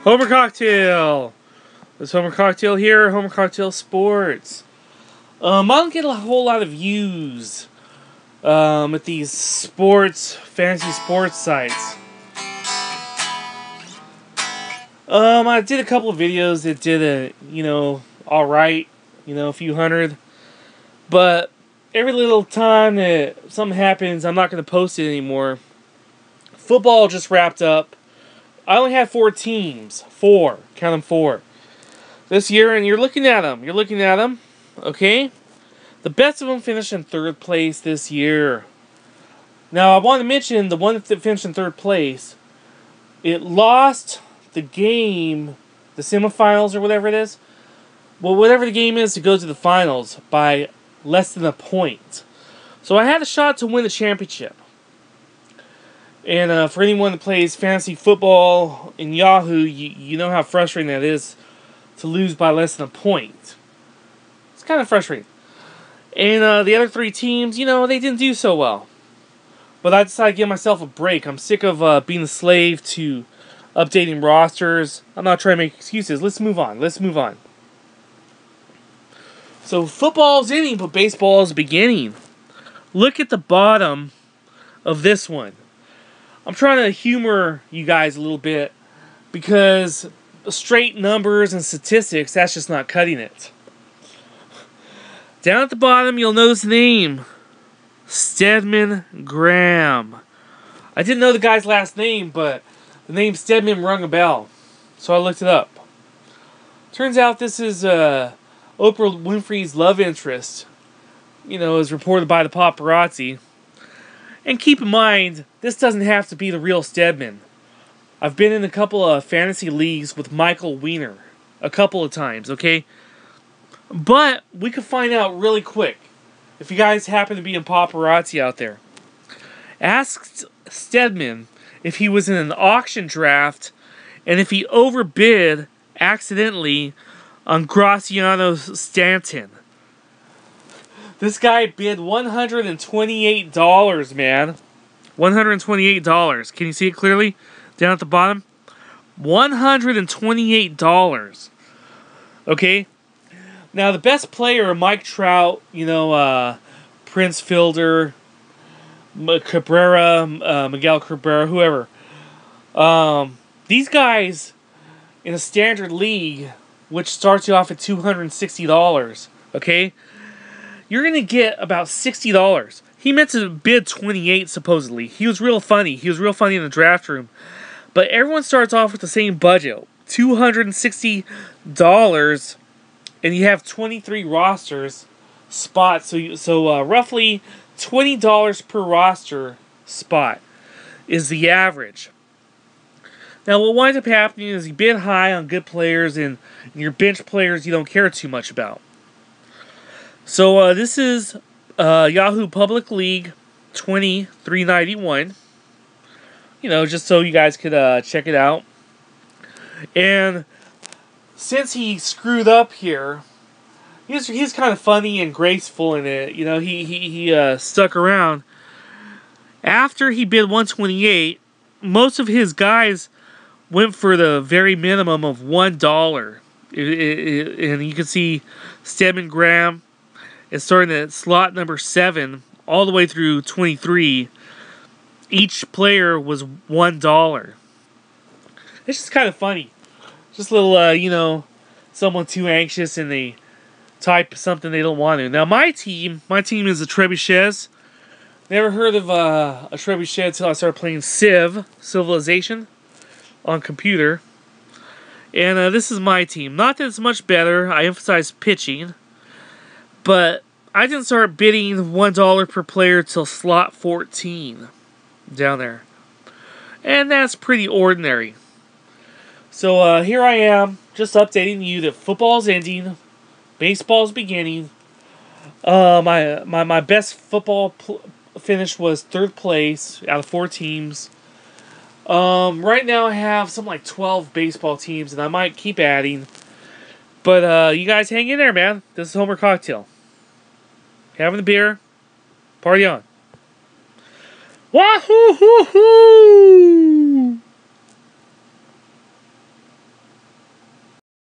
Homer Cocktail. This Homer Cocktail here, Homer Cocktail Sports. I don't get a whole lot of views at these fantasy sports sites. I did a couple of videos that did alright, a few hundred. But every little time that something happens, I'm not going to post it anymore. Football just wrapped up. I only had 4 teams. 4. Count them 4. This year, and you're looking at them. Okay? The best of them finished in 3rd place this year. Now, I want to mention the one that finished in 3rd place. It lost the game, the semifinals or whatever it is. Well, whatever the game is to go to the finals by less than a point. So I had a shot to win the championship. And for anyone that plays fantasy football in Yahoo, you know how frustrating that is to lose by less than a point. It's kind of frustrating. And the other 3 teams, they didn't do so well. But I decided to give myself a break. I'm sick of being a slave to updating rosters. I'm not trying to make excuses. Let's move on. So football's ending, but baseball is beginning. Look at the bottom of this one. I'm trying to humor you guys a little bit because straight numbers and statistics, that's just not cutting it. Down at the bottom, you'll notice the name. Stedman Graham. I didn't know the guy's last name, but the name Stedman rung a bell. So I looked it up. Turns out this is Oprah Winfrey's love interest. As reported by the paparazzi. And keep in mind, this doesn't have to be the real Stedman. I've been in a couple of fantasy leagues with Michael Weiner. A couple of times, okay? But we could find out really quick. If you guys happen to be in paparazzi out there. Ask Stedman if he was in an auction draft and if he overbid accidentally on Graciano Stanton. This guy bid $128, man. $128. Can you see it clearly? Down at the bottom? $128. Okay? Now, the best player, Mike Trout, Prince Fielder, Cabrera, Miguel Cabrera, whoever. These guys, in a standard league, which starts you off at $260, okay? You're going to get about $60. He meant to bid $28, supposedly. He was real funny. He was real funny in the draft room. But everyone starts off with the same budget. $260, and you have 23 rosters spots. So roughly $20 per roster spot is the average. Now, what winds up happening is you bid high on good players, and your bench players you don't care too much about. So this is Yahoo Public League 2391. Just so you guys could check it out. And since he screwed up here, he's kind of funny and graceful in it. He stuck around. After he bid 128, most of his guys went for the very minimum of $1. And you can see Stedman Graham is starting at slot number 7 all the way through 23. Each player was $1. It's just kind of funny. Just a little, someone too anxious and they type something they don't want to. Now, my team is a Trebuchets. Never heard of a Trebuchet until I started playing Civilization on computer. And this is my team. Not that it's much better. I emphasize pitching. But I didn't start bidding $1 per player till slot 14 down there. And that's pretty ordinary. So here I am, just updating you that football's ending, baseball's beginning. My best football finish was 3rd place out of 4 teams. Right now I have something like 12 baseball teams, and I might keep adding. But you guys hang in there, man. This is Homer Cocktail. Having a beer. Party on. Wahoo-hoo-hoo!